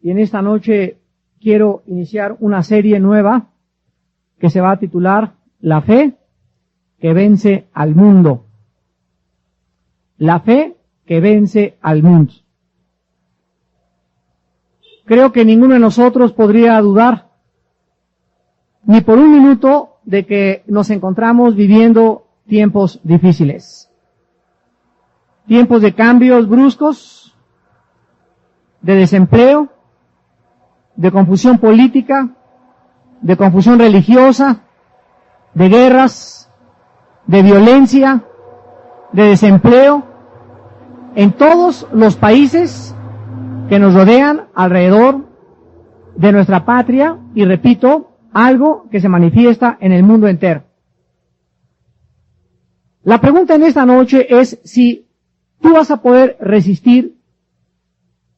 y en esta noche quiero iniciar una serie nueva que se va a titular La fe que vence al mundo. La fe que vence al mundo. Creo que ninguno de nosotros podría dudar ni por un minuto de que nos encontramos viviendo tiempos difíciles. Tiempos de cambios bruscos, de desempleo, de confusión política, de confusión religiosa, de guerras, de violencia, de desempleo, en todos los países que nos rodean alrededor de nuestra patria, y repito, algo que se manifiesta en el mundo entero. La pregunta en esta noche es si tú vas a poder resistir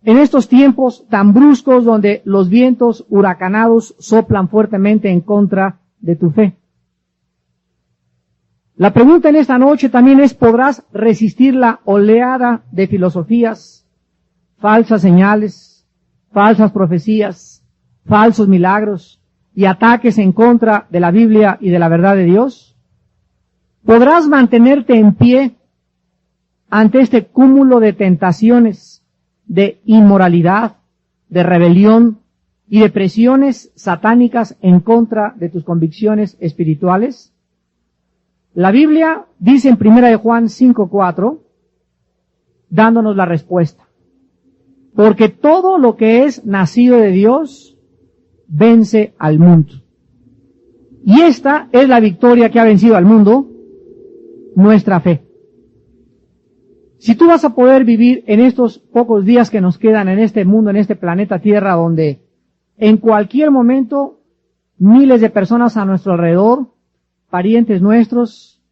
en estos tiempos tan bruscos donde los vientos huracanados soplan fuertemente en contra de tu fe. La pregunta en esta noche también es, ¿podrás resistir la oleada de filosofías, falsas señales, falsas profecías, falsos milagros y ataques en contra de la Biblia y de la verdad de Dios? ¿Podrás mantenerte en pie ante este cúmulo de tentaciones, de inmoralidad, de rebelión y de presiones satánicas en contra de tus convicciones espirituales? La Biblia dice en 1 Juan 5:4, dándonos la respuesta: porque todo lo que es nacido de Dios vence al mundo. Y esta es la victoria que ha vencido al mundo, nuestra fe. Si tú vas a poder vivir en estos pocos días que nos quedan en este mundo, en este planeta Tierra, donde en cualquier momento miles de personas a nuestro alrededor, parientes nuestros,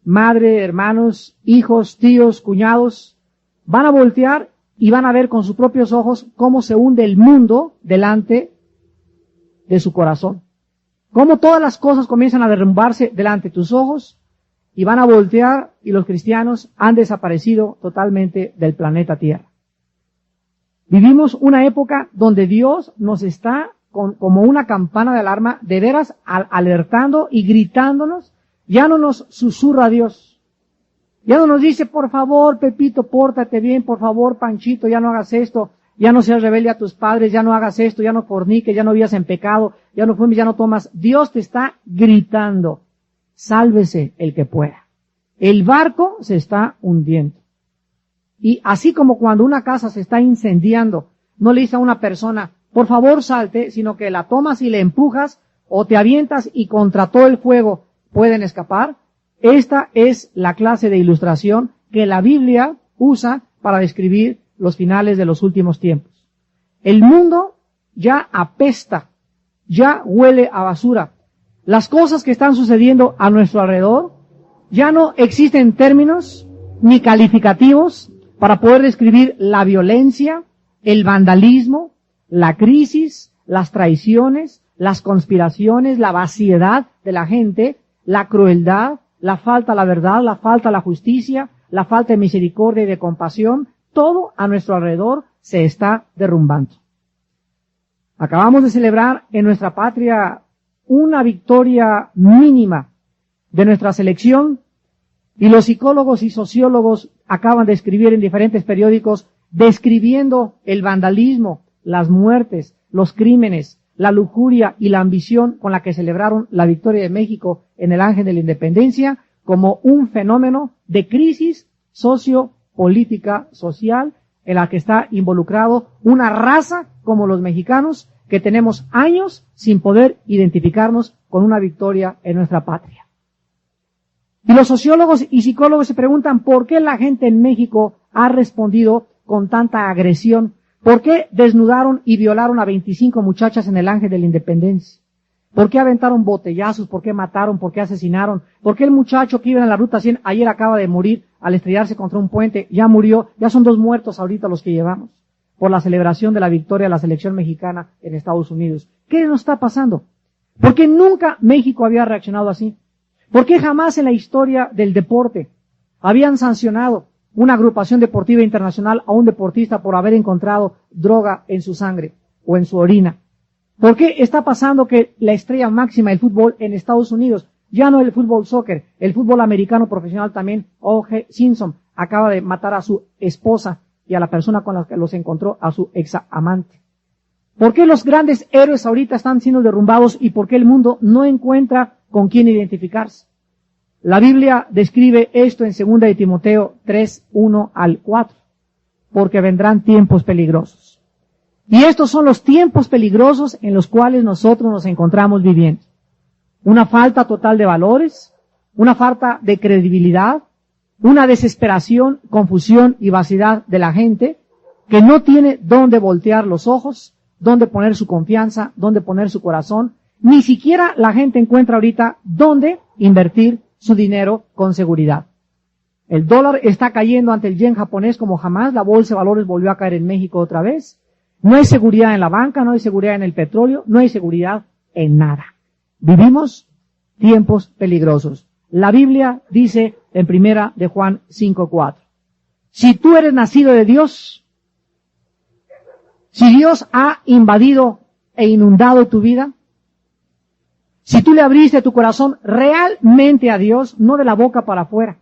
madre, hermanos, hijos, tíos, cuñados, van a voltear y van a ver con sus propios ojos cómo se hunde el mundo delante de su corazón. Cómo todas las cosas comienzan a derrumbarse delante de tus ojos y van a voltear, y los cristianos han desaparecido totalmente del planeta Tierra. Vivimos una época donde Dios nos está como una campana de alarma, de veras alertando y gritándonos. Ya no nos susurra Dios. Ya no nos dice, por favor, Pepito, pórtate bien, por favor, Panchito, ya no hagas esto, ya no seas rebelde a tus padres, ya no hagas esto, ya no forniques, ya no vivas en pecado, ya no fumes, ya no tomas. Dios te está gritando, sálvese el que pueda. El barco se está hundiendo. Y así como cuando una casa se está incendiando, no le dice a una persona, por favor salte, sino que la tomas y le empujas, o te avientas y contra todo el fuego pueden escapar. Esta es la clase de ilustración que la Biblia usa para describir los finales de los últimos tiempos. El mundo ya apesta, ya huele a basura. Las cosas que están sucediendo a nuestro alrededor ya no existen términos ni calificativos para poder describir la violencia, el vandalismo, la crisis, las traiciones, las conspiraciones, la vaciedad de la gente, la crueldad, la falta a la verdad, la falta a la justicia, la falta de misericordia y de compasión. Todo a nuestro alrededor se está derrumbando. Acabamos de celebrar en nuestra patria una victoria mínima de nuestra selección, y los psicólogos y sociólogos acaban de escribir en diferentes periódicos describiendo el vandalismo, las muertes, los crímenes, la lujuria y la ambición con la que celebraron la victoria de México en el Ángel de la Independencia como un fenómeno de crisis sociopolítica social en la que está involucrado una raza como los mexicanos, que tenemos años sin poder identificarnos con una victoria en nuestra patria. Y los sociólogos y psicólogos se preguntan por qué la gente en México ha respondido con tanta agresión. ¿Por qué desnudaron y violaron a 25 muchachas en el Ángel de la Independencia? ¿Por qué aventaron botellazos? ¿Por qué mataron? ¿Por qué asesinaron? ¿Por qué el muchacho que iba en la ruta 100 ayer acaba de morir al estrellarse contra un puente? Ya murió, ya son 2 muertos ahorita los que llevamos por la celebración de la victoria de la selección mexicana en Estados Unidos. ¿Qué nos está pasando? ¿Por qué nunca México había reaccionado así? ¿Por qué jamás en la historia del deporte habían sancionado una agrupación deportiva internacional a un deportista por haber encontrado droga en su sangre? o en su orina. ¿Por qué está pasando que la estrella máxima del fútbol en Estados Unidos, ya no el fútbol soccer, el fútbol americano profesional también, O.J. Simpson, acaba de matar a su esposa y a la persona con la que los encontró, a su ex amante? ¿Por qué los grandes héroes ahorita están siendo derrumbados y por qué el mundo no encuentra con quién identificarse? La Biblia describe esto en 2 de Timoteo 3, 1 al 4, porque vendrán tiempos peligrosos. Y estos son los tiempos peligrosos en los cuales nosotros nos encontramos viviendo. Una falta total de valores, una falta de credibilidad, una desesperación, confusión y vacidad de la gente que no tiene dónde voltear los ojos, dónde poner su confianza, dónde poner su corazón. Ni siquiera la gente encuentra ahorita dónde invertir su dinero con seguridad. El dólar está cayendo ante el yen japonés como jamás, la bolsa de valores volvió a caer en México otra vez. No hay seguridad en la banca, no hay seguridad en el petróleo, no hay seguridad en nada. Vivimos tiempos peligrosos. La Biblia dice en 1 de Juan 5:4, si tú eres nacido de Dios, si Dios ha invadido e inundado tu vida, si tú le abriste tu corazón realmente a Dios, no de la boca para afuera,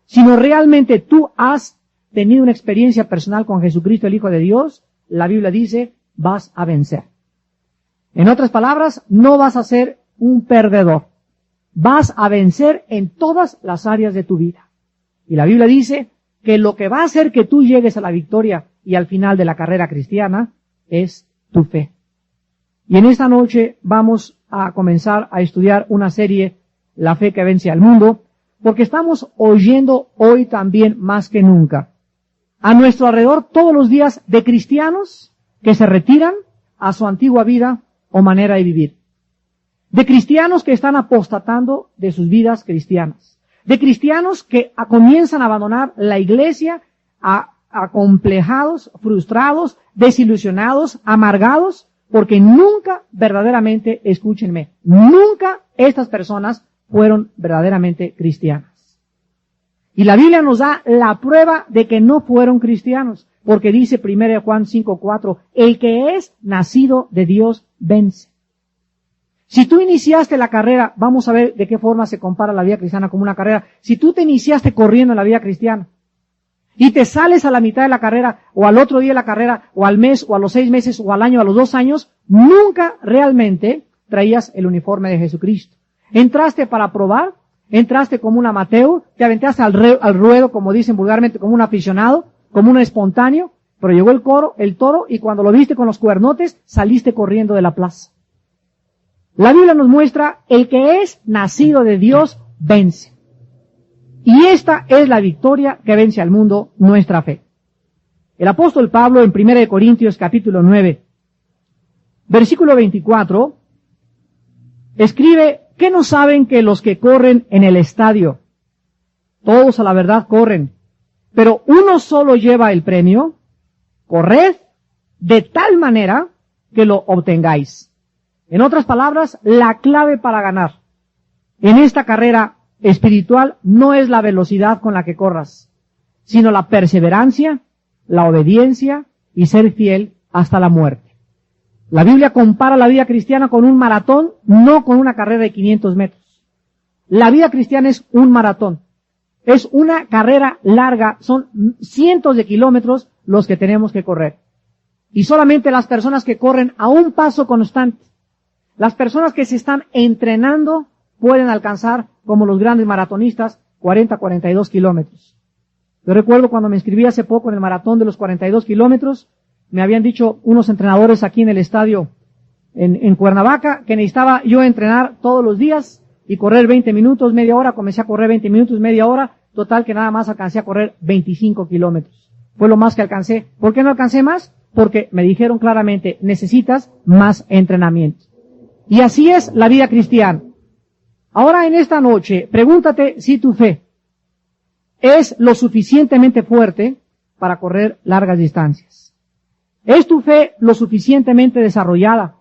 sino realmente tú has tenido una experiencia personal con Jesucristo, el Hijo de Dios, la Biblia dice, vas a vencer. En otras palabras, no vas a ser un perdedor. Vas a vencer en todas las áreas de tu vida. Y la Biblia dice que lo que va a hacer que tú llegues a la victoria y al final de la carrera cristiana es tu fe. Y en esta noche vamos a comenzar a estudiar una serie, La fe que vence al mundo, porque estamos oyendo hoy también más que nunca a nuestro alrededor todos los días de cristianos que se retiran a su antigua vida o manera de vivir. De cristianos que están apostatando de sus vidas cristianas. De cristianos que comienzan a abandonar la iglesia acomplejados, frustrados, desilusionados, amargados, porque nunca verdaderamente, escúchenme, nunca estas personas fueron verdaderamente cristianas. Y la Biblia nos da la prueba de que no fueron cristianos, porque dice 1 Juan 5:4, el que es nacido de Dios vence. Si tú iniciaste la carrera, vamos a ver de qué forma se compara la vida cristiana como una carrera. Si tú te iniciaste corriendo en la vida cristiana y te sales a la mitad de la carrera, o al otro día de la carrera, o al mes, o a los 6 meses, o al año, a los 2 años, nunca realmente traías el uniforme de Jesucristo. Entraste para probar, entraste como un amateur, te aventaste al ruedo, como dicen vulgarmente, como un aficionado, como un espontáneo, pero llegó el toro, y cuando lo viste con los cuernotes, saliste corriendo de la plaza. La Biblia nos muestra, el que es nacido de Dios, vence. Y esta es la victoria que vence al mundo, nuestra fe. El apóstol Pablo en 1 Corintios capítulo 9, versículo 24, escribe, ¿qué no saben que los que corren en el estadio, todos a la verdad corren, pero uno solo lleva el premio? Corred de tal manera que lo obtengáis. En otras palabras, la clave para ganar en esta carrera espiritual no es la velocidad con la que corras, sino la perseverancia, la obediencia y ser fiel hasta la muerte. La Biblia compara la vida cristiana con un maratón, no con una carrera de 500 metros. La vida cristiana es un maratón. Es una carrera larga, son cientos de kilómetros los que tenemos que correr. Y solamente las personas que corren a un paso constante, las personas que se están entrenando, pueden alcanzar, como los grandes maratonistas, 40, 42 kilómetros. Yo recuerdo cuando me inscribí hace poco en el maratón de los 42 kilómetros, me habían dicho unos entrenadores aquí en el estadio en Cuernavaca que necesitaba yo entrenar todos los días y correr 20 minutos, media hora. Comencé a correr 20 minutos, media hora, total que nada más alcancé a correr 25 kilómetros. Fue lo más que alcancé. ¿Por qué no alcancé más? Porque me dijeron claramente, necesitas más entrenamiento. Y así es la vida cristiana. Ahora en esta noche, pregúntate si tu fe es lo suficientemente fuerte para correr largas distancias. ¿Es tu fe lo suficientemente desarrollada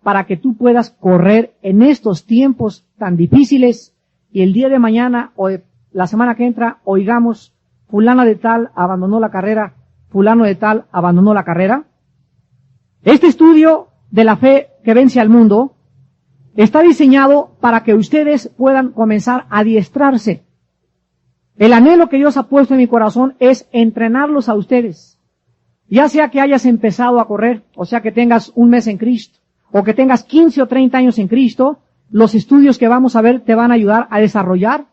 para que tú puedas correr en estos tiempos tan difíciles y el día de mañana o la semana que entra oigamos, fulana de tal abandonó la carrera, fulano de tal abandonó la carrera? Este estudio de la fe que vence al mundo está diseñado para que ustedes puedan comenzar a adiestrarse. El anhelo que Dios ha puesto en mi corazón es entrenarlos a ustedes. Ya sea que hayas empezado a correr, o sea que tengas un mes en Cristo, o que tengas 15 o 30 años en Cristo, los estudios que vamos a ver te van a ayudar a desarrollar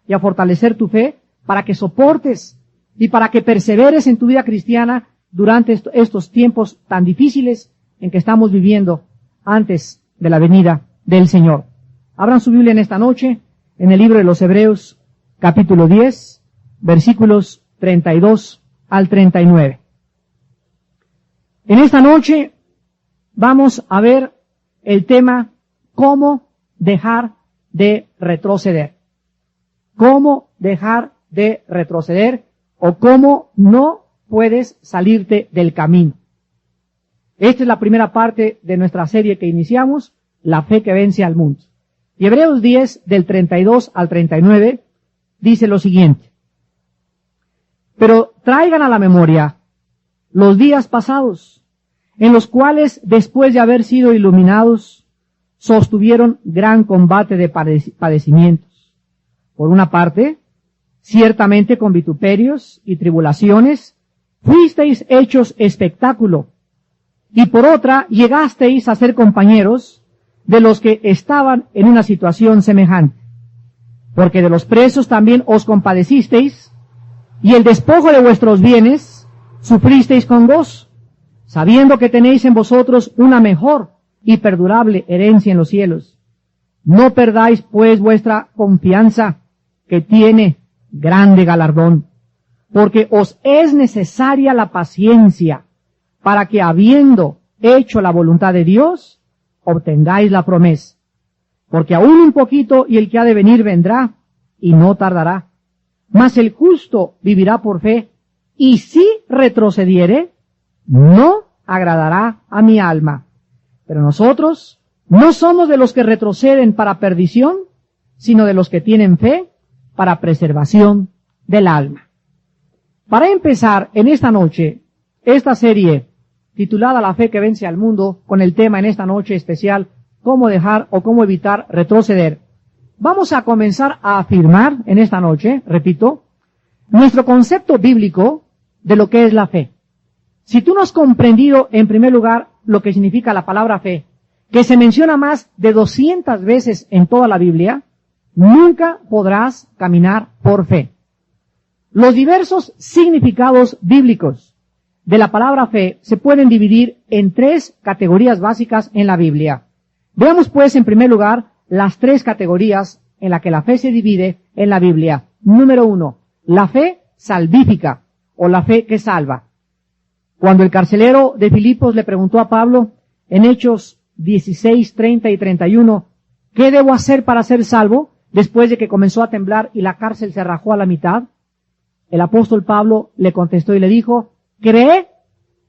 y a fortalecer tu fe para que soportes y para que perseveres en tu vida cristiana durante estos tiempos tan difíciles en que estamos viviendo antes de la venida del Señor. Abran su Biblia en esta noche en el libro de los Hebreos, capítulo 10, versículos 32 al 39. En esta noche vamos a ver el tema cómo dejar de retroceder. Cómo dejar de retroceder o cómo no puedes salirte del camino. Esta es la primera parte de nuestra serie que iniciamos, la fe que vence al mundo. Y Hebreos 10, del 32 al 39, dice lo siguiente. Pero traigan a la memoria los días pasados, en los cuales, después de haber sido iluminados, sostuvieron gran combate de padecimientos. Por una parte, ciertamente con vituperios y tribulaciones, fuisteis hechos espectáculo, y por otra, llegasteis a ser compañeros de los que estaban en una situación semejante. Porque de los presos también os compadecisteis, y el despojo de vuestros bienes sufristeis con gozo, sabiendo que tenéis en vosotros una mejor y perdurable herencia en los cielos. No perdáis pues vuestra confianza, que tiene grande galardón, porque os es necesaria la paciencia, para que habiendo hecho la voluntad de Dios, obtengáis la promesa. Porque aún un poquito y el que ha de venir vendrá, y no tardará. Mas el justo vivirá por fe, y si retrocediere, no agradará a mi alma. Pero nosotros no somos de los que retroceden para perdición, sino de los que tienen fe para preservación del alma. Para empezar en esta noche, esta serie titulada La fe que vence al mundo, con el tema en esta noche especial, cómo dejar o cómo evitar retroceder, vamos a comenzar a afirmar en esta noche, repito, nuestro concepto bíblico de lo que es la fe. Si tú no has comprendido en primer lugar lo que significa la palabra fe, que se menciona más de 200 veces en toda la Biblia, nunca podrás caminar por fe. Los diversos significados bíblicos de la palabra fe se pueden dividir en 3 categorías básicas en la Biblia. Veamos pues en primer lugar las 3 categorías en las que la fe se divide en la Biblia. Número 1, la fe salvífica o la fe que salva. Cuando el carcelero de Filipos le preguntó a Pablo en Hechos 16, 30 y 31, ¿qué debo hacer para ser salvo? Después de que comenzó a temblar y la cárcel se rajó a la mitad, el apóstol Pablo le contestó y le dijo, cree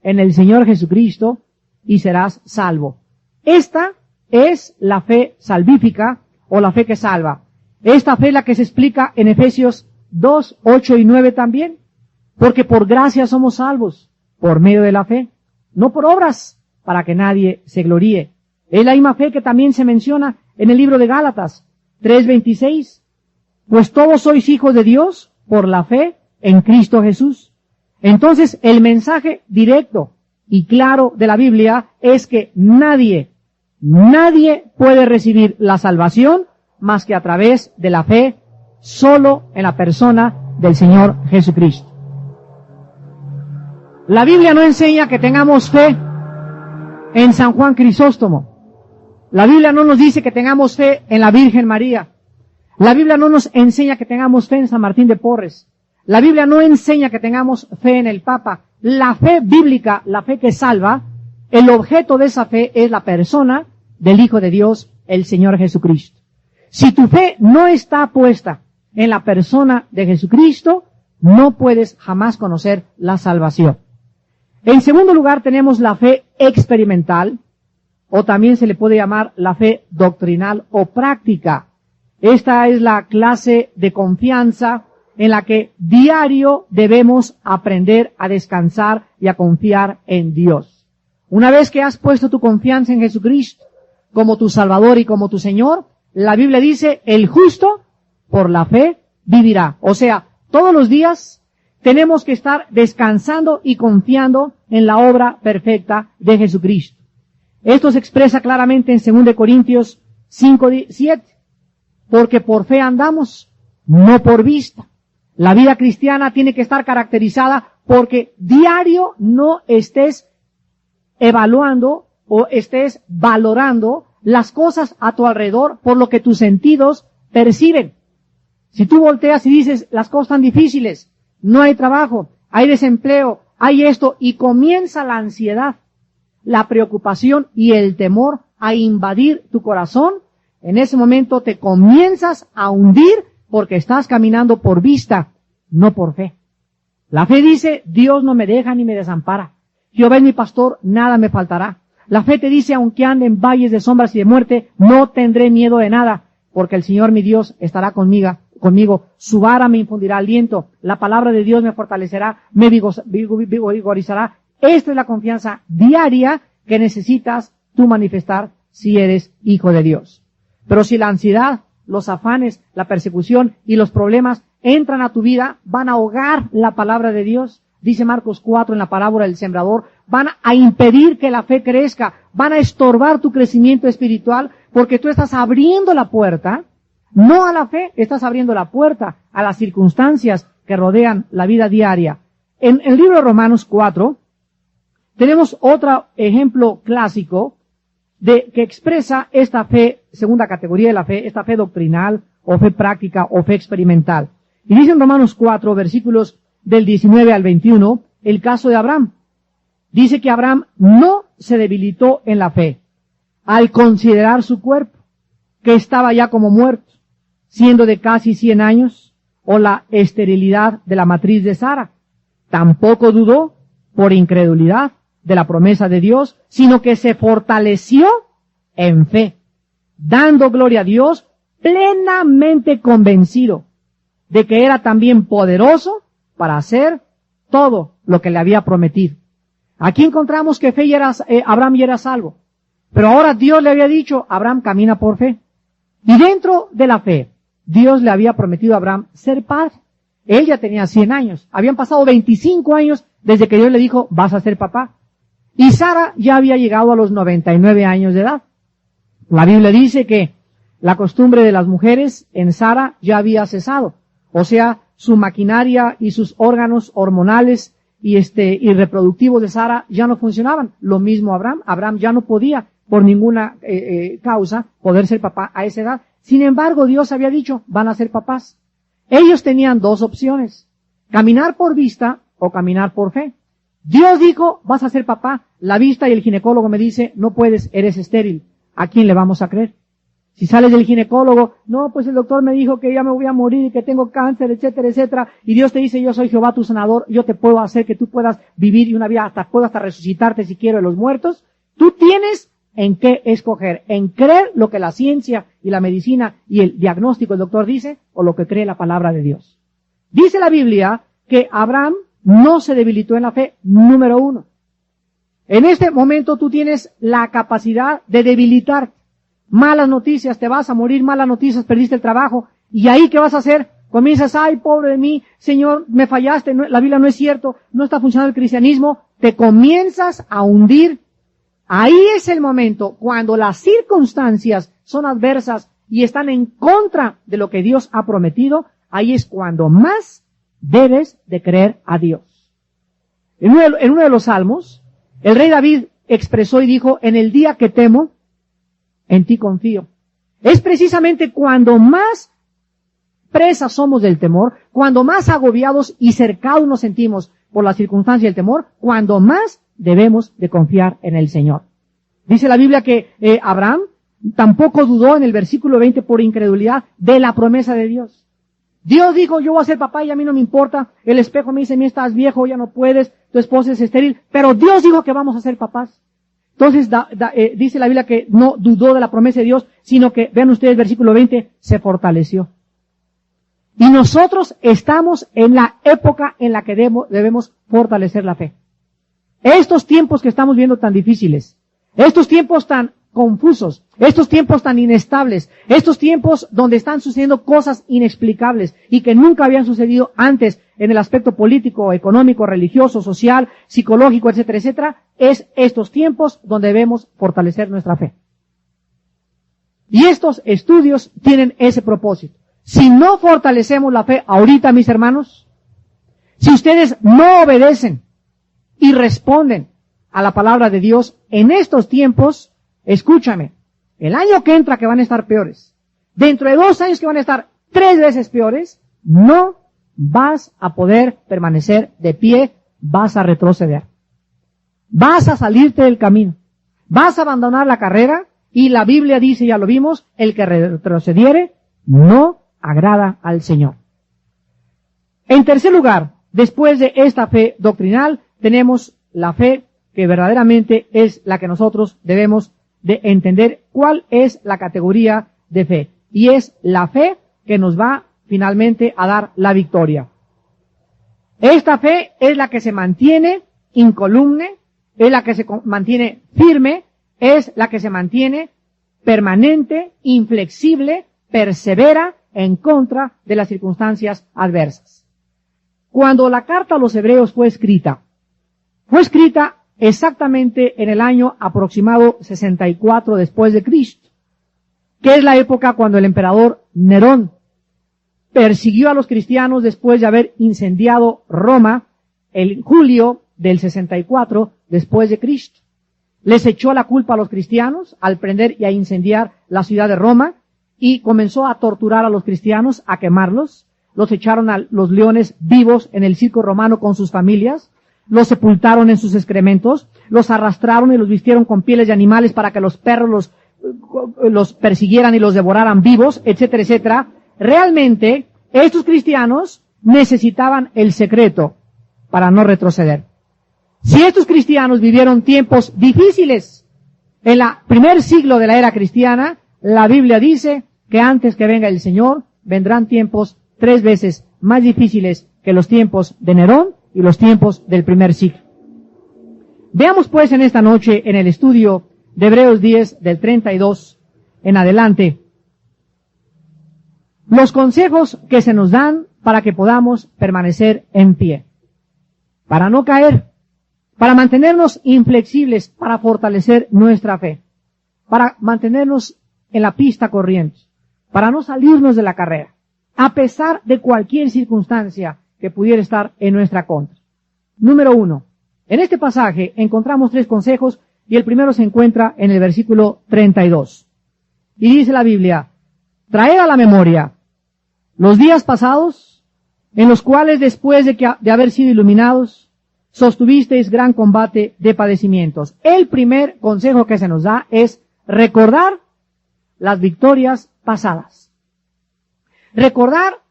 en el Señor Jesucristo y serás salvo. Esta es la fe salvífica o la fe que salva. Esta fe es la que se explica en Efesios 2, 8 y 9 también. Porque por gracia somos salvos, por medio de la fe, no por obras, para que nadie se gloríe. Es la misma fe que también se menciona en el libro de Gálatas 3:26. Pues todos sois hijos de Dios por la fe en Cristo Jesús. Entonces, el mensaje directo y claro de la Biblia es que nadie puede recibir la salvación más que a través de la fe solo en la persona del Señor Jesucristo. La Biblia no enseña que tengamos fe en San Juan Crisóstomo. La Biblia no nos dice que tengamos fe en la Virgen María. La Biblia no nos enseña que tengamos fe en San Martín de Porres. La Biblia no enseña que tengamos fe en el Papa. La fe bíblica, la fe que salva, el objeto de esa fe es la persona del Hijo de Dios, el Señor Jesucristo. Si tu fe no está puesta en la persona de Jesucristo, no puedes jamás conocer la salvación. En segundo lugar tenemos la fe experimental, o también se le puede llamar la fe doctrinal o práctica. Esta es la clase de confianza en la que diario debemos aprender a descansar y a confiar en Dios. Una vez que has puesto tu confianza en Jesucristo como tu Salvador y como tu Señor, la Biblia dice, el justo por la fe vivirá. O sea, todos los días tenemos que estar descansando y confiando en la obra perfecta de Jesucristo. Esto se expresa claramente en 2 Corintios 5:7. Porque por fe andamos, no por vista. La vida cristiana tiene que estar caracterizada porque diario no estés evaluando o estés valorando las cosas a tu alrededor por lo que tus sentidos perciben. Si tú volteas y dices, las cosas están difíciles, no hay trabajo, hay desempleo, hay esto, y comienza la ansiedad, la preocupación y el temor a invadir tu corazón, en ese momento te comienzas a hundir porque estás caminando por vista, no por fe. La fe dice, Dios no me deja ni me desampara. Jehová es mi pastor, nada me faltará. La fe te dice, aunque ande en valles de sombras y de muerte, no tendré miedo de nada, porque el Señor mi Dios estará conmigo. Su vara me infundirá aliento. La palabra de Dios me fortalecerá, me vigorizará. Esta es la confianza diaria que necesitas tú manifestar si eres hijo de Dios. Pero si la ansiedad, los afanes, la persecución y los problemas entran a tu vida, van a ahogar la palabra de Dios. Dice Marcos 4 en la parábola del sembrador, van a impedir que la fe crezca, van a estorbar tu crecimiento espiritual, porque tú estás abriendo la puerta, no a la fe, estás abriendo la puerta a las circunstancias que rodean la vida diaria. En el libro de Romanos 4, tenemos otro ejemplo clásico que expresa esta fe, segunda categoría de la fe, esta fe doctrinal, o fe práctica, o fe experimental. Y dice en Romanos 4, versículos del 19 al 21, el caso de Abraham. Dice que Abraham no se debilitó en la fe al considerar su cuerpo, que estaba ya como muerto, siendo de casi 100 años, o la esterilidad de la matriz de Sara. Tampoco dudó por incredulidad de la promesa de Dios, sino que se fortaleció en fe, dando gloria a Dios, plenamente convencido de que era también poderoso para hacer todo lo que le había prometido. Aquí encontramos que Abraham ya era salvo. Pero ahora Dios le había dicho, Abraham camina por fe. Y dentro de la fe, Dios le había prometido a Abraham ser padre. Él ya tenía 100 años. Habían pasado 25 años desde que Dios le dijo, vas a ser papá. Y Sara ya había llegado a los 99 años de edad. La Biblia dice que la costumbre de las mujeres en Sara ya había cesado. O sea, su maquinaria y sus órganos hormonales y reproductivos de Sara ya no funcionaban. Lo mismo Abraham. Abraham ya no podía, por ninguna causa, poder ser papá a esa edad. Sin embargo, Dios había dicho, van a ser papás. Ellos tenían dos opciones. Caminar por vista o caminar por fe. Dios dijo, vas a ser papá. La vista y el ginecólogo me dice, no puedes, eres estéril. ¿A quién le vamos a creer? Si sales del ginecólogo, no, pues el doctor me dijo que ya me voy a morir y que tengo cáncer, etcétera, etcétera. Y Dios te dice, yo soy Jehová tu sanador, yo te puedo hacer que tú puedas vivir y una vida puedo hasta resucitarte si quiero de los muertos. Tú tienes en qué escoger, en creer lo que la ciencia y la medicina y el diagnóstico del doctor dice, o lo que cree la palabra de Dios. Dice la Biblia que Abraham no se debilitó en la fe, número uno. En este momento tú tienes la capacidad de debilitarte. Malas noticias, te vas a morir, malas noticias, perdiste el trabajo. ¿Y ahí qué vas a hacer? Comienzas, ay, pobre de mí, Señor, me fallaste, la Biblia no es cierto, no está funcionando el cristianismo. Te comienzas a hundir. Ahí es el momento cuando las circunstancias son adversas y están en contra de lo que Dios ha prometido. Ahí es cuando más debes de creer a Dios. En uno de los salmos, el rey David expresó y dijo, en el día que temo, en ti confío. Es precisamente cuando más presas somos del temor, cuando más agobiados y cercados nos sentimos por la circunstancia del temor, cuando más debemos de confiar en el Señor. Dice la Biblia que Abraham tampoco dudó en el versículo 20 por incredulidad de la promesa de Dios. Dios dijo, yo voy a ser papá y a mí no me importa. El espejo me dice, mira, estás viejo, ya no puedes, tu esposa es estéril. Pero Dios dijo que vamos a ser papás. Entonces dice la Biblia que no dudó de la promesa de Dios, sino que, vean ustedes, versículo 20, se fortaleció. Y nosotros estamos en la época en la que debemos fortalecer la fe. Estos tiempos que estamos viendo tan difíciles, estos tiempos tan confusos, estos tiempos tan inestables, estos tiempos donde están sucediendo cosas inexplicables y que nunca habían sucedido antes en el aspecto político, económico, religioso, social, psicológico, etcétera, etcétera, es estos tiempos donde debemos fortalecer nuestra fe. Y estos estudios tienen ese propósito. Si no fortalecemos la fe ahorita, mis hermanos, si ustedes no obedecen y responden a la palabra de Dios en estos tiempos, escúchame, el año que entra que van a estar peores, dentro de 2 años que van a estar 3 veces peores, no vas a poder permanecer de pie, vas a retroceder. Vas a salirte del camino, vas a abandonar la carrera y la Biblia dice, ya lo vimos, el que retrocediere no agrada al Señor. En tercer lugar, después de esta fe doctrinal, tenemos la fe que verdaderamente es la que nosotros debemos de entender cuál es la categoría de fe. Y es la fe que nos va finalmente a dar la victoria. Esta fe es la que se mantiene incolume, es la que se mantiene firme, es la que se mantiene permanente, inflexible, persevera en contra de las circunstancias adversas. Cuando la carta a los hebreos fue escrita exactamente en el año aproximado 64 después de Cristo, que es la época cuando el emperador Nerón persiguió a los cristianos después de haber incendiado Roma el julio del 64 después de Cristo. Les echó la culpa a los cristianos al prender y a incendiar la ciudad de Roma y comenzó a torturar a los cristianos, a quemarlos. Los echaron a los leones vivos en el circo romano con sus familias, los sepultaron en sus excrementos, los arrastraron y los vistieron con pieles de animales para que los perros los persiguieran y los devoraran vivos, etcétera, etcétera. Realmente, estos cristianos necesitaban el secreto para no retroceder. Si estos cristianos vivieron tiempos difíciles en el primer siglo de la era cristiana, la Biblia dice que antes que venga el Señor, vendrán tiempos 3 veces más difíciles que los tiempos de Nerón y los tiempos del primer siglo. Veamos pues en esta noche, en el estudio de Hebreos 10, del 32 en adelante, los consejos que se nos dan para que podamos permanecer en pie, para no caer, para mantenernos inflexibles, para fortalecer nuestra fe, para mantenernos en la pista corriente, para no salirnos de la carrera, a pesar de cualquier circunstancia que pudiera estar en nuestra contra. Número 1. En este pasaje encontramos 3 consejos y el primero se encuentra en el versículo 32. Y dice la Biblia, traed a la memoria los días pasados en los cuales después de haber sido iluminados, sostuvisteis gran combate de padecimientos. El primer consejo que se nos da es recordar las victorias pasadas. Recordar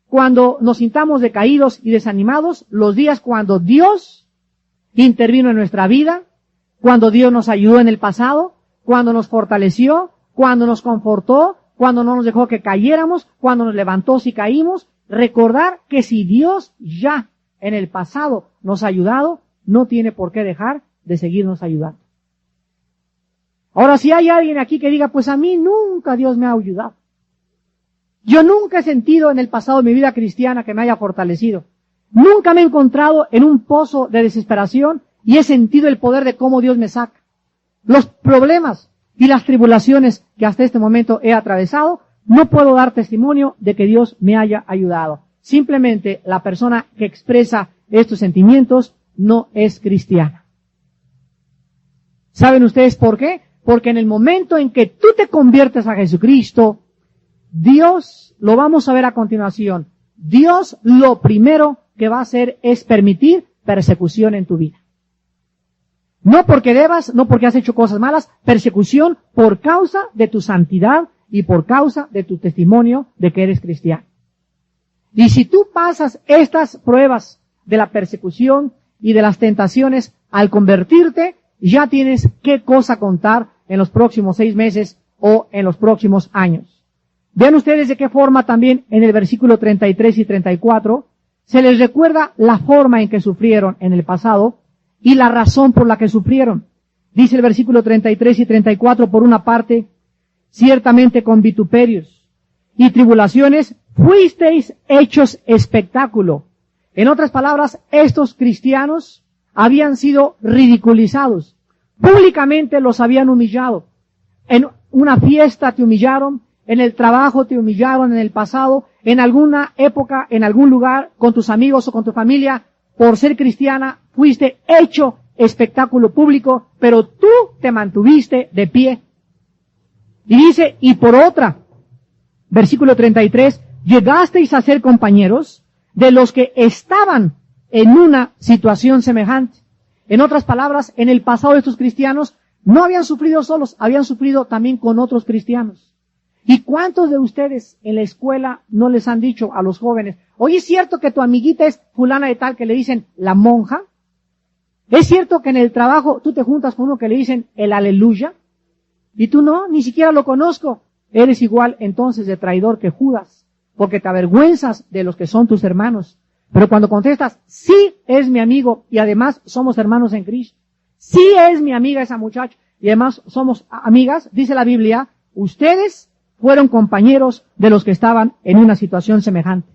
cuando nos sintamos decaídos y desanimados, los días cuando Dios intervino en nuestra vida, cuando Dios nos ayudó en el pasado, cuando nos fortaleció, cuando nos confortó, cuando no nos dejó que cayéramos, cuando nos levantó si caímos. Recordar que si Dios ya en el pasado nos ha ayudado, no tiene por qué dejar de seguirnos ayudando. Ahora, si hay alguien aquí que diga, pues a mí nunca Dios me ha ayudado. Yo nunca he sentido en el pasado de mi vida cristiana que me haya fortalecido. Nunca me he encontrado en un pozo de desesperación y he sentido el poder de cómo Dios me saca. Los problemas y las tribulaciones que hasta este momento he atravesado, no puedo dar testimonio de que Dios me haya ayudado. Simplemente la persona que expresa estos sentimientos no es cristiana. ¿Saben ustedes por qué? Porque en el momento en que tú te conviertes a Jesucristo, Dios, lo vamos a ver a continuación, Dios lo primero que va a hacer es permitir persecución en tu vida. No porque debas, no porque has hecho cosas malas, persecución por causa de tu santidad y por causa de tu testimonio de que eres cristiano. Y si tú pasas estas pruebas de la persecución y de las tentaciones al convertirte, ya tienes qué cosa contar en los próximos 6 meses o en los próximos años. Vean ustedes de qué forma también en el versículo 33 y 34 se les recuerda la forma en que sufrieron en el pasado y la razón por la que sufrieron. Dice el versículo 33 y 34, por una parte, ciertamente con vituperios y tribulaciones fuisteis hechos espectáculo. En otras palabras, estos cristianos habían sido ridiculizados. Públicamente los habían humillado. En una fiesta te humillaron, en el trabajo te humillaron, en el pasado, en alguna época, en algún lugar, con tus amigos o con tu familia, por ser cristiana, fuiste hecho espectáculo público, pero tú te mantuviste de pie. Y dice, y por otra, versículo 33, llegasteis a ser compañeros de los que estaban en una situación semejante. En otras palabras, en el pasado estos cristianos no habían sufrido solos, habían sufrido también con otros cristianos. ¿Y cuántos de ustedes en la escuela no les han dicho a los jóvenes, oye, ¿es cierto que tu amiguita es fulana de tal que le dicen la monja? ¿Es cierto que en el trabajo tú te juntas con uno que le dicen el aleluya? Y tú no, ni siquiera lo conozco. Eres igual entonces de traidor que Judas, porque te avergüenzas de los que son tus hermanos. Pero cuando contestas, sí es mi amigo y además somos hermanos en Cristo, sí es mi amiga esa muchacha y además somos amigas, dice la Biblia, ustedes fueron compañeros de los que estaban en una situación semejante.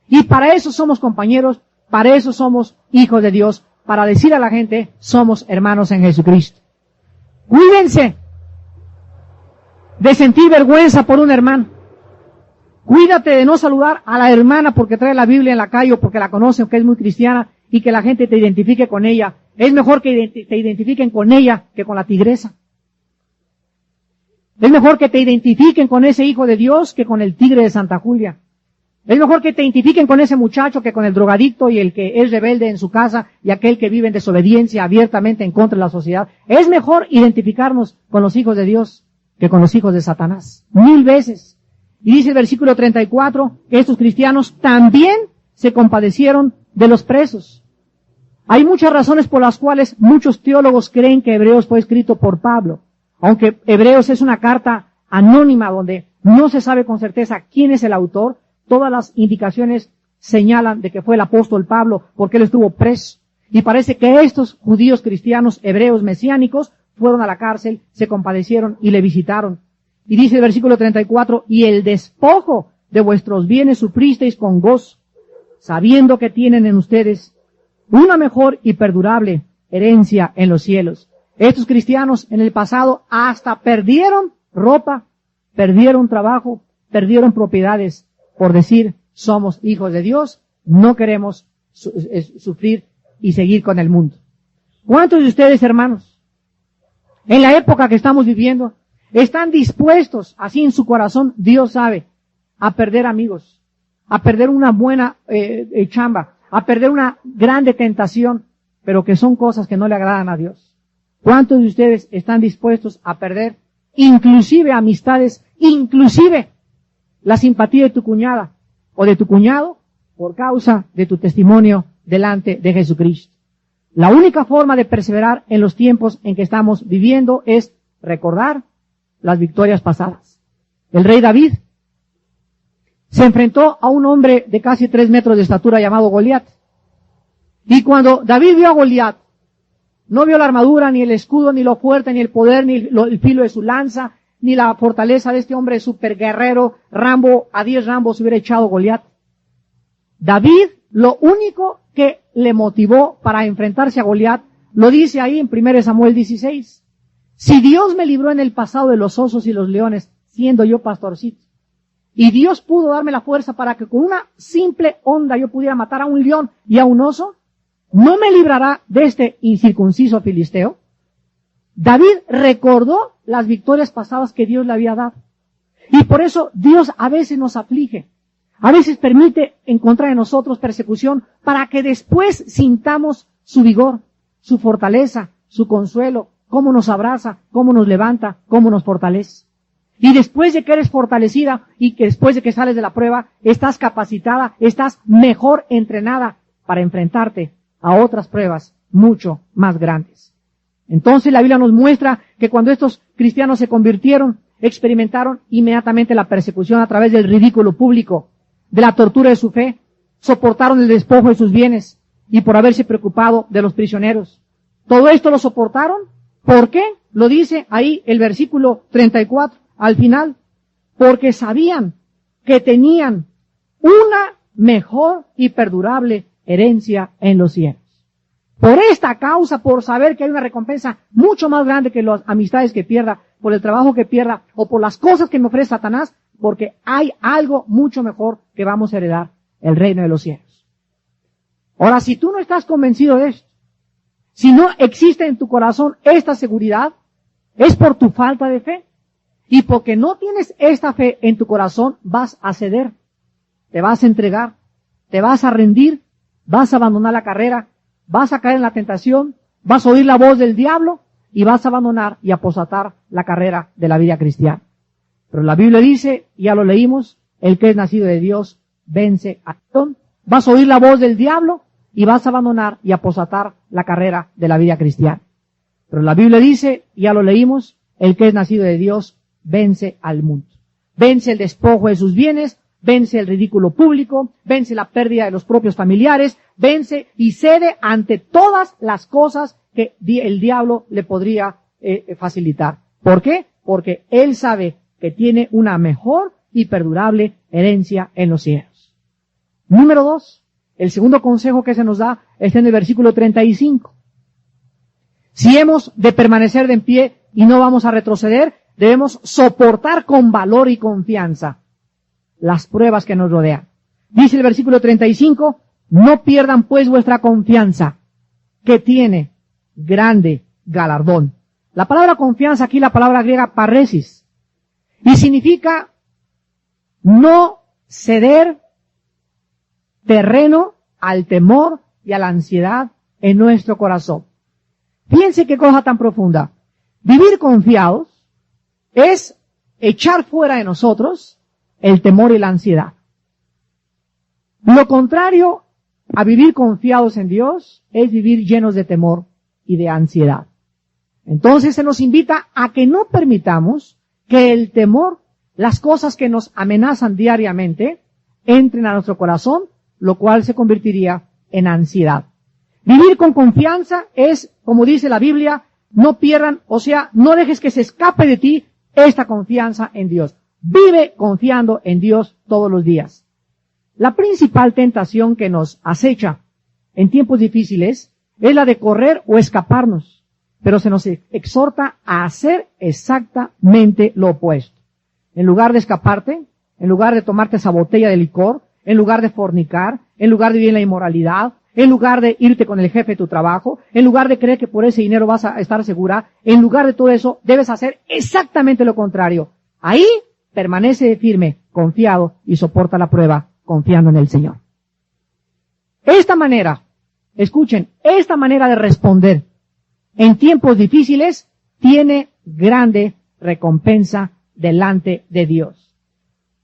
Y para eso somos compañeros, para eso somos hijos de Dios, para decir a la gente, somos hermanos en Jesucristo. Cuídense de sentir vergüenza por un hermano. Cuídate de no saludar a la hermana porque trae la Biblia en la calle o porque la conoce o que es muy cristiana y que la gente te identifique con ella. Es mejor que te identifiquen con ella que con la tigresa. Es mejor que te identifiquen con ese hijo de Dios que con el tigre de Santa Julia. Es mejor que te identifiquen con ese muchacho que con el drogadicto y el que es rebelde en su casa y aquel que vive en desobediencia abiertamente en contra de la sociedad. Es mejor identificarnos con los hijos de Dios que con los hijos de Satanás. 1000 veces. Y dice el versículo 34 que estos cristianos también se compadecieron de los presos. Hay muchas razones por las cuales muchos teólogos creen que Hebreos fue escrito por Pablo. Aunque Hebreos es una carta anónima donde no se sabe con certeza quién es el autor, todas las indicaciones señalan de que fue el apóstol Pablo porque él estuvo preso. Y parece que estos judíos cristianos, hebreos mesiánicos, fueron a la cárcel, se compadecieron y le visitaron. Y dice el versículo 34, y el despojo de vuestros bienes sufristeis con gozo, sabiendo que tienen en ustedes una mejor y perdurable herencia en los cielos. Estos cristianos en el pasado hasta perdieron ropa, perdieron trabajo, perdieron propiedades por decir somos hijos de Dios, no queremos sufrir y seguir con el mundo. ¿Cuántos de ustedes, hermanos, en la época que estamos viviendo, están dispuestos, así en su corazón, Dios sabe, a perder amigos, a perder una buena chamba, a perder una grande tentación, pero que son cosas que no le agradan a Dios? ¿Cuántos de ustedes están dispuestos a perder inclusive amistades, inclusive la simpatía de tu cuñada o de tu cuñado por causa de tu testimonio delante de Jesucristo? La única forma de perseverar en los tiempos en que estamos viviendo es recordar las victorias pasadas. El rey David se enfrentó a un hombre de casi 3 metros de estatura llamado Goliat. Y cuando David vio a Goliat, no vio la armadura, ni el escudo, ni lo fuerte, ni el poder, ni el filo de su lanza, ni la fortaleza de este hombre super guerrero, Rambo, a 10 Rambos se hubiera echado Goliat. David, lo único que le motivó para enfrentarse a Goliat, lo dice ahí en 1 Samuel 16. Si Dios me libró en el pasado de los osos y los leones, siendo yo pastorcito, y Dios pudo darme la fuerza para que con una simple onda yo pudiera matar a un león y a un oso, ¿no me librará de este incircunciso filisteo? David recordó las victorias pasadas que Dios le había dado. Y por eso Dios a veces nos aflige. A veces permite encontrar en nosotros persecución para que después sintamos su vigor, su fortaleza, su consuelo, cómo nos abraza, cómo nos levanta, cómo nos fortalece. Y después de que eres fortalecida y que después de que sales de la prueba, estás capacitada, estás mejor entrenada para enfrentarte a otras pruebas mucho más grandes. Entonces la Biblia nos muestra que cuando estos cristianos se convirtieron, experimentaron inmediatamente la persecución a través del ridículo público, de la tortura de su fe, soportaron el despojo de sus bienes y por haberse preocupado de los prisioneros. Todo esto lo soportaron. ¿Por qué? Lo dice ahí el versículo 34 al final. Porque sabían que tenían una mejor y perdurable herencia en los cielos. Por esta causa, por saber que hay una recompensa mucho más grande que las amistades que pierda, por el trabajo que pierda o por las cosas que me ofrece Satanás, porque hay algo mucho mejor que vamos a heredar, el reino de los cielos. Ahora, si tú no estás convencido de esto, si no existe en tu corazón esta seguridad, es por tu falta de fe. Y porque no tienes esta fe en tu corazón, vas a ceder, te vas a entregar, te vas a rendir, vas a abandonar la carrera, vas a caer en la tentación, vas a oír la voz del diablo y vas a abandonar y apostatar la carrera de la vida cristiana. Pero la Biblia dice, ya lo leímos, el que es nacido de Dios vence a Satán. Vas a oír la voz del diablo y vas a abandonar y apostatar la carrera de la vida cristiana. Pero la Biblia dice, ya lo leímos, el que es nacido de Dios vence al mundo. Vence el despojo de sus bienes, vence el ridículo público, vence la pérdida de los propios familiares, vence y cede ante todas las cosas que el diablo le podría facilitar. ¿Por qué? Porque él sabe que tiene una mejor y perdurable herencia en los cielos. Número 2, el segundo consejo que se nos da está en el versículo 35. Si hemos de permanecer de en pie y no vamos a retroceder, debemos soportar con valor y confianza las pruebas que nos rodean. Dice el versículo 35, no pierdan pues vuestra confianza, que tiene grande galardón. La palabra confianza aquí, la palabra griega parresis, y significa no ceder terreno al temor y a la ansiedad en nuestro corazón. Fíjense qué cosa tan profunda. Vivir confiados es echar fuera de nosotros el temor y la ansiedad. Lo contrario a vivir confiados en Dios es vivir llenos de temor y de ansiedad. Entonces se nos invita a que no permitamos que el temor, las cosas que nos amenazan diariamente, entren a nuestro corazón, lo cual se convertiría en ansiedad. Vivir con confianza es, como dice la Biblia, no pierdan, o sea, no dejes que se escape de ti esta confianza en Dios. Vive confiando en Dios todos los días. La principal tentación que nos acecha en tiempos difíciles es la de correr o escaparnos, pero se nos exhorta a hacer exactamente lo opuesto. En lugar de escaparte, en lugar de tomarte esa botella de licor, en lugar de fornicar, en lugar de vivir en la inmoralidad, en lugar de irte con el jefe de tu trabajo, en lugar de creer que por ese dinero vas a estar segura, en lugar de todo eso, debes hacer exactamente lo contrario. Ahí permanece firme, confiado y soporta la prueba, confiando en el Señor. Esta manera, escuchen, esta manera de responder en tiempos difíciles tiene grande recompensa delante de Dios.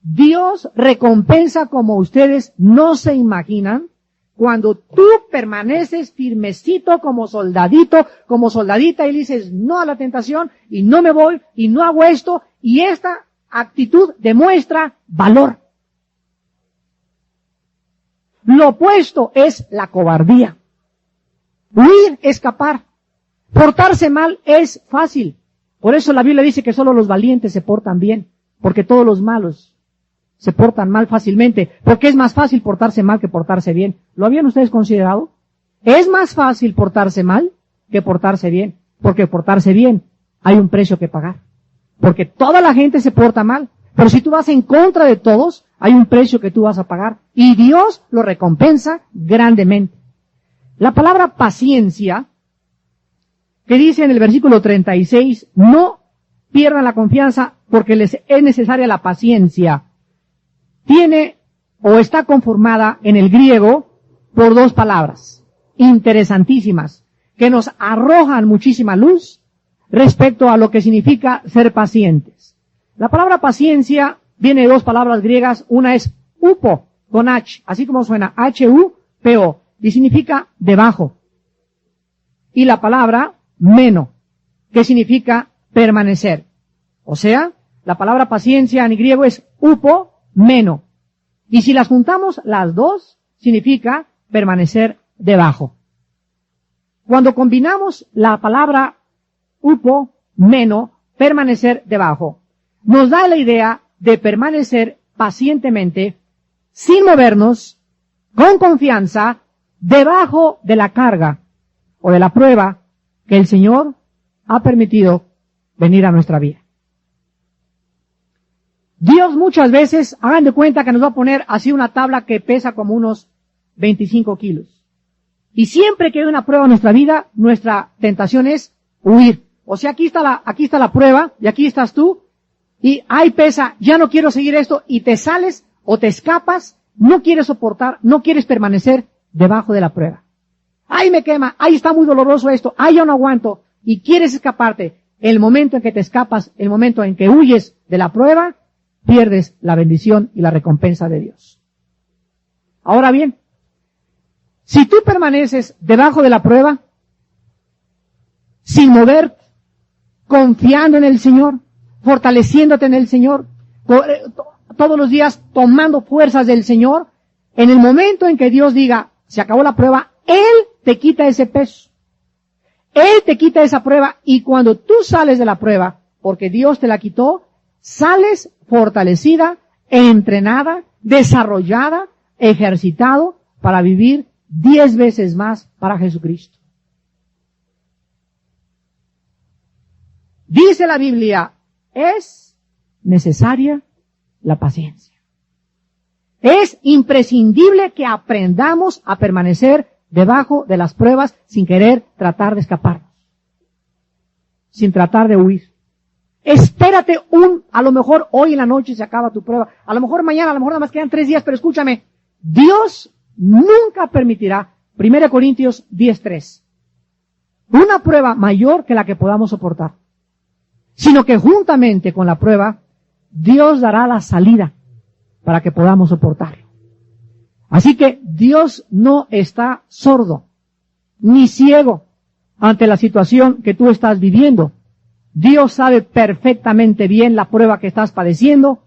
Dios recompensa como ustedes no se imaginan cuando tú permaneces firmecito como soldadito, como soldadita y dices no a la tentación y no me voy y no hago esto, y esta actitud demuestra valor. Lo opuesto es la cobardía. Huir, escapar. Portarse mal es fácil. Por eso la Biblia dice que solo los valientes se portan bien, porque todos los malos se portan mal fácilmente, porque es más fácil portarse mal que portarse bien. ¿Lo habían ustedes considerado? Es más fácil portarse mal que portarse bien, porque portarse bien hay un precio que pagar. Porque toda la gente se porta mal, pero si tú vas en contra de todos, hay un precio que tú vas a pagar, y Dios lo recompensa grandemente. La palabra paciencia, que dice en el versículo 36, no pierdan la confianza porque les es necesaria la paciencia. Tiene o está conformada en el griego por dos palabras interesantísimas que nos arrojan muchísima luz respecto a lo que significa ser pacientes. La palabra paciencia viene de dos palabras griegas. Una es upo, con H, así como suena, H-U-P-O, y significa debajo. Y la palabra meno, que significa permanecer. O sea, la palabra paciencia en griego es upo, meno. Y si las juntamos las dos, significa permanecer debajo. Cuando combinamos la palabra upo, meno, permanecer debajo, nos da la idea de permanecer pacientemente, sin movernos, con confianza, debajo de la carga o de la prueba que el Señor ha permitido venir a nuestra vida. Dios muchas veces, hagan de cuenta que nos va a poner así una tabla que pesa como unos 25 kilos. Y siempre que hay una prueba en nuestra vida, nuestra tentación es huir. O sea, aquí está la prueba, y aquí estás tú, y ahí pesa, ya no quiero seguir esto, y te sales o te escapas, no quieres soportar, no quieres permanecer debajo de la prueba. Ay, me quema, ay, está muy doloroso esto, ay, yo no aguanto, y quieres escaparte. El momento en que te escapas, el momento en que huyes de la prueba, pierdes la bendición y la recompensa de Dios. Ahora bien, si tú permaneces debajo de la prueba, sin moverte, confiando en el Señor, fortaleciéndote en el Señor, todos los días tomando fuerzas del Señor, en el momento en que Dios diga, se acabó la prueba, Él te quita ese peso. Él te quita esa prueba, y cuando tú sales de la prueba, porque Dios te la quitó, sales fortalecida, entrenada, desarrollada, ejercitado para vivir 10 veces más para Jesucristo. Dice la Biblia, es necesaria la paciencia. Es imprescindible que aprendamos a permanecer debajo de las pruebas sin querer tratar de escaparnos, sin tratar de huir. Espérate a lo mejor hoy en la noche se acaba tu prueba, a lo mejor mañana, a lo mejor nada más quedan 3 días, pero escúchame, Dios nunca permitirá, 1 Corintios 10:3, una prueba mayor que la que podamos soportar, sino que juntamente con la prueba, Dios dará la salida para que podamos soportarlo. Así que Dios no está sordo, ni ciego ante la situación que tú estás viviendo. Dios sabe perfectamente bien la prueba que estás padeciendo,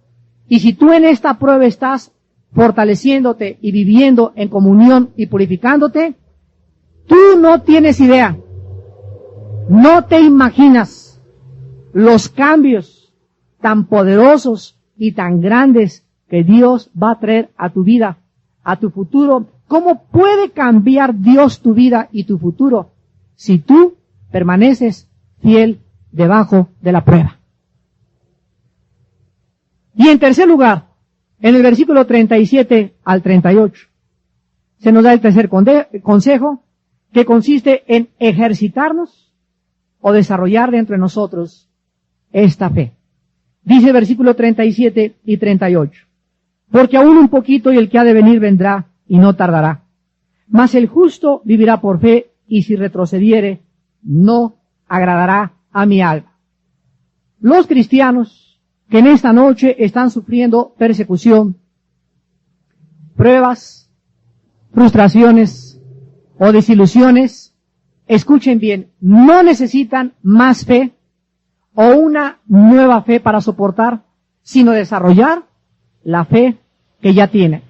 y si tú en esta prueba estás fortaleciéndote y viviendo en comunión y purificándote, tú no tienes idea, no te imaginas los cambios tan poderosos y tan grandes que Dios va a traer a tu vida, a tu futuro. ¿Cómo puede cambiar Dios tu vida y tu futuro si tú permaneces fiel debajo de la prueba? Y en tercer lugar, en el versículo 37 al 38, se nos da el tercer consejo, que consiste en ejercitarnos o desarrollar dentro de nosotros esta fe. Dice el versículo 37 y 38, porque aún un poquito y el que ha de venir vendrá y no tardará. Mas el justo vivirá por fe, y si retrocediere, no agradará a mi alma. Los cristianos que en esta noche están sufriendo persecución, pruebas, frustraciones o desilusiones, escuchen bien, no necesitan más fe o una nueva fe para soportar, sino desarrollar la fe que ya tienen.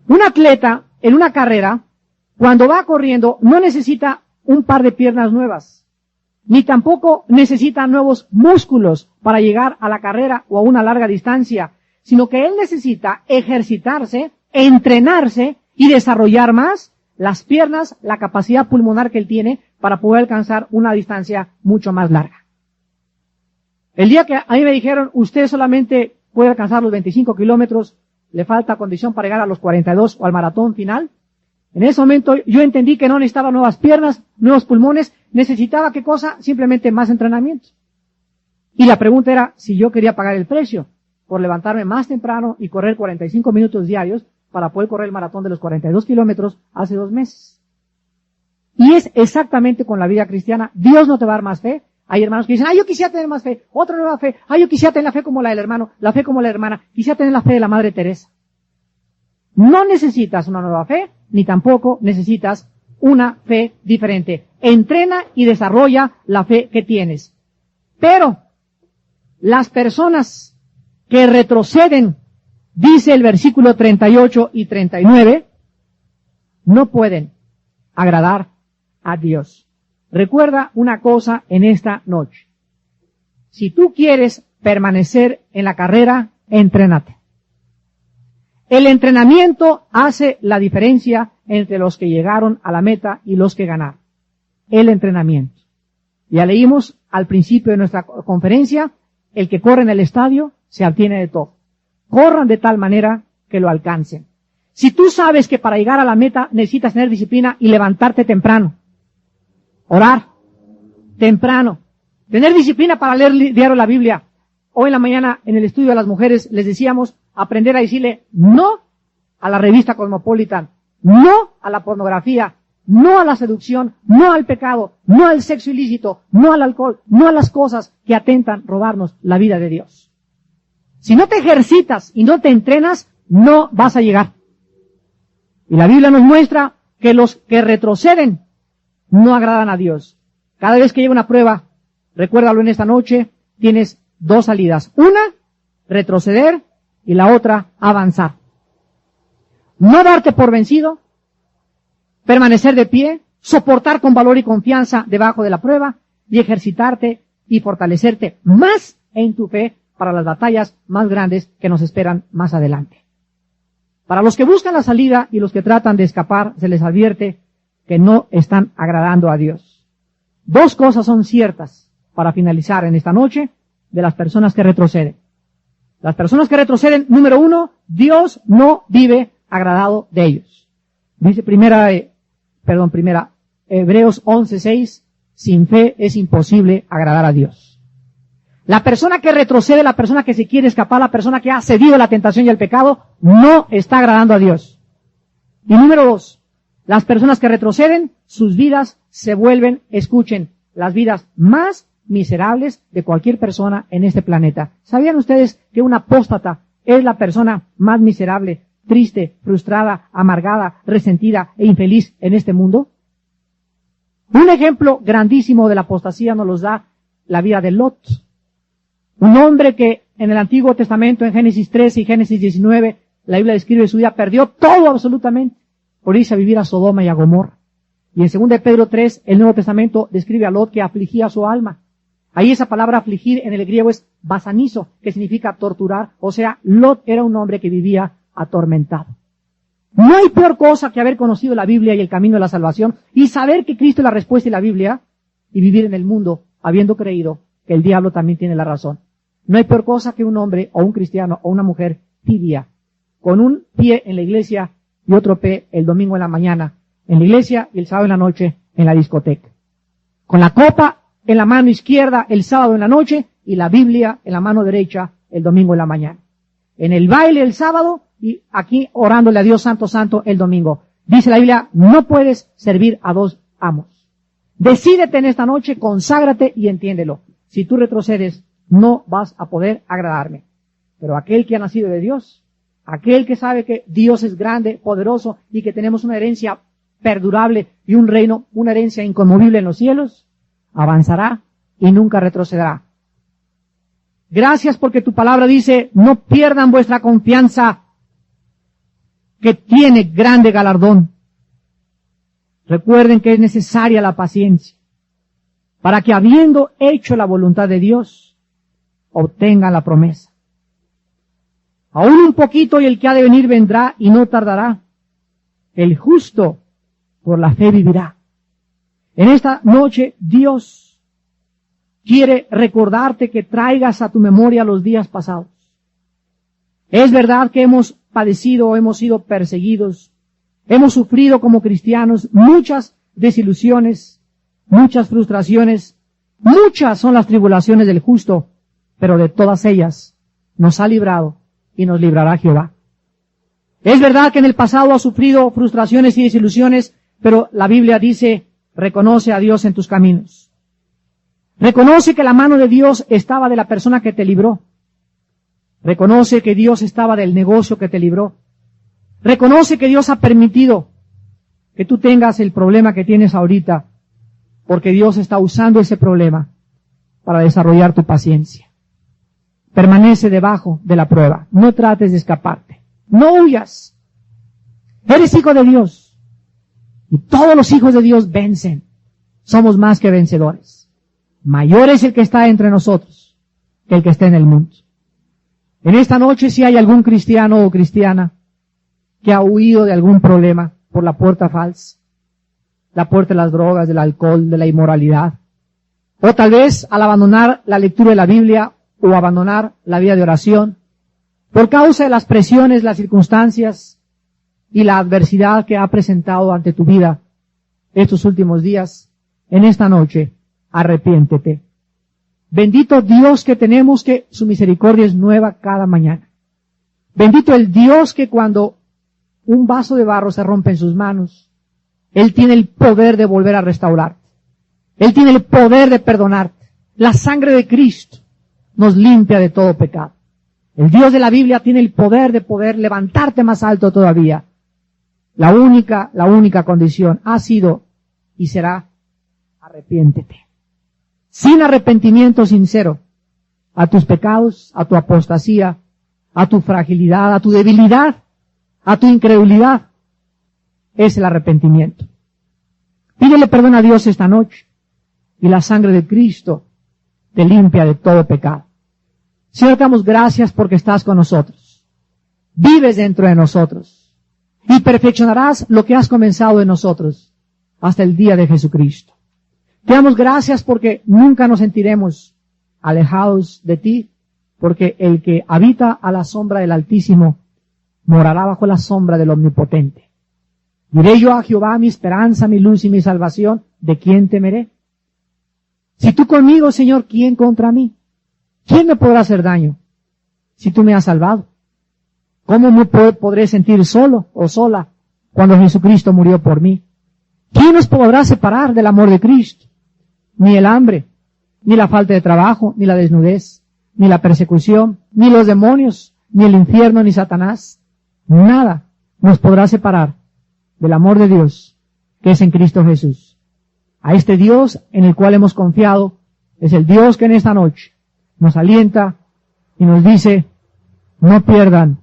Un atleta en una carrera, cuando va corriendo, no necesita un par de piernas nuevas, ni tampoco necesita nuevos músculos para llegar a la carrera o a una larga distancia, sino que él necesita ejercitarse, entrenarse y desarrollar más las piernas, la capacidad pulmonar que él tiene para poder alcanzar una distancia mucho más larga. El día que a mí me dijeron, usted solamente puede alcanzar los 25 kilómetros, le falta condición para llegar a los 42 o al maratón final, en ese momento yo entendí que no necesitaba nuevas piernas, nuevos pulmones, necesitaba ¿qué cosa? Simplemente más entrenamiento. Y la pregunta era si yo quería pagar el precio por levantarme más temprano y correr 45 minutos diarios para poder correr el maratón de los 42 kilómetros hace 2 meses. Y es exactamente con la vida cristiana. Dios no te va a dar más fe. Hay hermanos que dicen, yo quisiera tener más fe, otra nueva fe, yo quisiera tener la fe como la del hermano, la fe como la hermana, quisiera tener la fe de la Madre Teresa. No necesitas una nueva fe, ni tampoco necesitas una fe diferente. Entrena y desarrolla la fe que tienes. Pero las personas que retroceden, dice el versículo 38 y 39, no pueden agradar a Dios. Recuerda una cosa en esta noche. Si tú quieres permanecer en la carrera, entrénate. El entrenamiento hace la diferencia entre los que llegaron a la meta y los que ganaron. El entrenamiento. Ya leímos al principio de nuestra conferencia, el que corre en el estadio se obtiene de todo. Corran de tal manera que lo alcancen. Si tú sabes que para llegar a la meta necesitas tener disciplina y levantarte temprano, orar temprano, tener disciplina para leer diario la Biblia. Hoy en la mañana en el estudio de las mujeres les decíamos aprender a decirle no a la revista Cosmopolitan, no a la pornografía, no a la seducción, no al pecado, no al sexo ilícito, no al alcohol, no a las cosas que atentan robarnos la vida de Dios. Si no te ejercitas y no te entrenas, no vas a llegar. Y la Biblia nos muestra que los que retroceden no agradan a Dios. Cada vez que llega una prueba, recuérdalo en esta noche, tienes dos salidas. Una, retroceder, y la otra, avanzar. No darte por vencido, permanecer de pie, soportar con valor y confianza debajo de la prueba, y ejercitarte y fortalecerte más en tu fe para las batallas más grandes que nos esperan más adelante. Para los que buscan la salida y los que tratan de escapar, se les advierte que no están agradando a Dios. Dos cosas son ciertas para finalizar en esta noche de las personas que retroceden. Las personas que retroceden, número uno, Dios no vive agradado de ellos. Dice Hebreos 11:6, sin fe es imposible agradar a Dios. La persona que retrocede, la persona que se quiere escapar, la persona que ha cedido a la tentación y al pecado, no está agradando a Dios. Y número dos, las personas que retroceden, sus vidas se vuelven, escuchen, las vidas más miserables de cualquier persona en este planeta. ¿Sabían ustedes que un apóstata es la persona más miserable, triste, frustrada, amargada, resentida e infeliz en este mundo? Un ejemplo grandísimo de la apostasía nos los da la vida de Lot. Un hombre que en el Antiguo Testamento, en Génesis 13 y Génesis 19, la Biblia describe su vida, perdió todo absolutamente por irse a vivir a Sodoma y a Gomorra. Y en 2 de Pedro 3, el Nuevo Testamento describe a Lot que afligía su alma. Ahí esa palabra afligir en el griego es basanizo, que significa torturar. O sea, Lot era un hombre que vivía atormentado. No hay peor cosa que haber conocido la Biblia y el camino de la salvación y saber que Cristo es la respuesta y la Biblia y vivir en el mundo habiendo creído que el diablo también tiene la razón. No hay peor cosa que un hombre o un cristiano o una mujer tibia, con un pie en la iglesia y otro pie el domingo en la mañana en la iglesia y el sábado en la noche en la discoteca. Con la copa en la mano izquierda el sábado en la noche y la Biblia en la mano derecha el domingo en la mañana. En el baile el sábado y aquí orándole a Dios santo, santo el domingo. Dice la Biblia, no puedes servir a dos amos. Decídete en esta noche, conságrate y entiéndelo. Si tú retrocedes, no vas a poder agradarme. Pero aquel que ha nacido de Dios, aquel que sabe que Dios es grande, poderoso y que tenemos una herencia perdurable y un reino, una herencia inconmovible en los cielos, avanzará y nunca retrocederá. Gracias porque tu palabra dice, no pierdan vuestra confianza, que tiene grande galardón. Recuerden que es necesaria la paciencia, para que habiendo hecho la voluntad de Dios, obtengan la promesa. Aún un poquito y el que ha de venir vendrá y no tardará. El justo por la fe vivirá. En esta noche Dios quiere recordarte que traigas a tu memoria los días pasados. Es verdad que hemos padecido, hemos sido perseguidos, hemos sufrido como cristianos muchas desilusiones, muchas frustraciones, muchas son las tribulaciones del justo, pero de todas ellas nos ha librado y nos librará Jehová. Es verdad que en el pasado has sufrido frustraciones y desilusiones, pero la Biblia dice, reconoce a Dios en tus caminos. Reconoce que la mano de Dios estaba de la persona que te libró. Reconoce que Dios estaba del negocio que te libró. Reconoce que Dios ha permitido que tú tengas el problema que tienes ahorita, porque Dios está usando ese problema para desarrollar tu paciencia. Permanece debajo de la prueba. No trates de escaparte. No huyas. Eres hijo de Dios. Y todos los hijos de Dios vencen. somos más que vencedores. Mayor es el que está entre nosotros que el que está en el mundo. En esta noche, si hay algún cristiano o cristiana que ha huido de algún problema por la puerta falsa, la puerta de las drogas, del alcohol, de la inmoralidad, o tal vez al abandonar la lectura de la Biblia o abandonar la vida de oración, por causa de las presiones, las circunstancias y la adversidad que ha presentado ante tu vida estos últimos días, en esta noche, arrepiéntete. Bendito Dios que tenemos, que su misericordia es nueva cada mañana. Bendito el Dios que cuando un vaso de barro se rompe en sus manos, Él tiene el poder de volver a restaurarte. Él tiene el poder de perdonarte. La sangre de Cristo nos limpia de todo pecado. El Dios de la Biblia tiene el poder de poder levantarte más alto todavía. La única condición ha sido y será: arrepiéntete. Sin arrepentimiento sincero a tus pecados, a tu apostasía, a tu fragilidad, a tu debilidad, a tu incredulidad, es el arrepentimiento. Pídele perdón a Dios esta noche y la sangre de Cristo te limpia de todo pecado. Señor, te damos gracias porque estás con nosotros. Vives dentro de nosotros y perfeccionarás lo que has comenzado en nosotros hasta el día de Jesucristo. Te damos gracias porque nunca nos sentiremos alejados de ti, porque el que habita a la sombra del Altísimo morará bajo la sombra del Omnipotente. Diré yo a Jehová, mi esperanza, mi luz y mi salvación, ¿de quién temeré? Si tú conmigo, Señor, ¿quién contra mí? ¿Quién me podrá hacer daño si tú me has salvado? ¿Cómo me podré sentir solo o sola cuando Jesucristo murió por mí? ¿Quién nos podrá separar del amor de Cristo? Ni el hambre, ni la falta de trabajo, ni la desnudez, ni la persecución, ni los demonios, ni el infierno, ni Satanás. Nada nos podrá separar del amor de Dios que es en Cristo Jesús. A este Dios en el cual hemos confiado es el Dios que en esta noche nos alienta y nos dice: no pierdan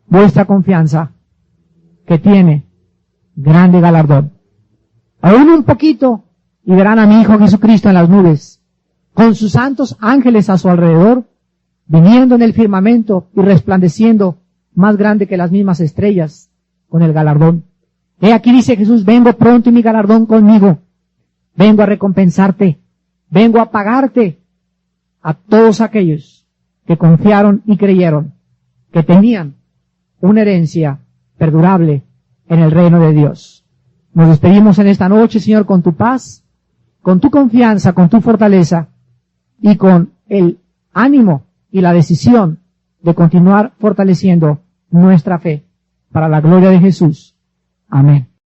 vuestra confianza, que tiene grande galardón. Aún un poquito y verán a mi Hijo Jesucristo en las nubes, con sus santos ángeles a su alrededor, viniendo en el firmamento y resplandeciendo más grande que las mismas estrellas, con el galardón. He aquí, dice Jesús, vengo pronto y mi galardón conmigo. Vengo a recompensarte, vengo a pagarte a todos aquellos que confiaron y creyeron que tenían una herencia perdurable en el reino de Dios. Nos despedimos en esta noche, Señor, con tu paz, con tu confianza, con tu fortaleza y con el ánimo y la decisión de continuar fortaleciendo nuestra fe para la gloria de Jesús. Amén.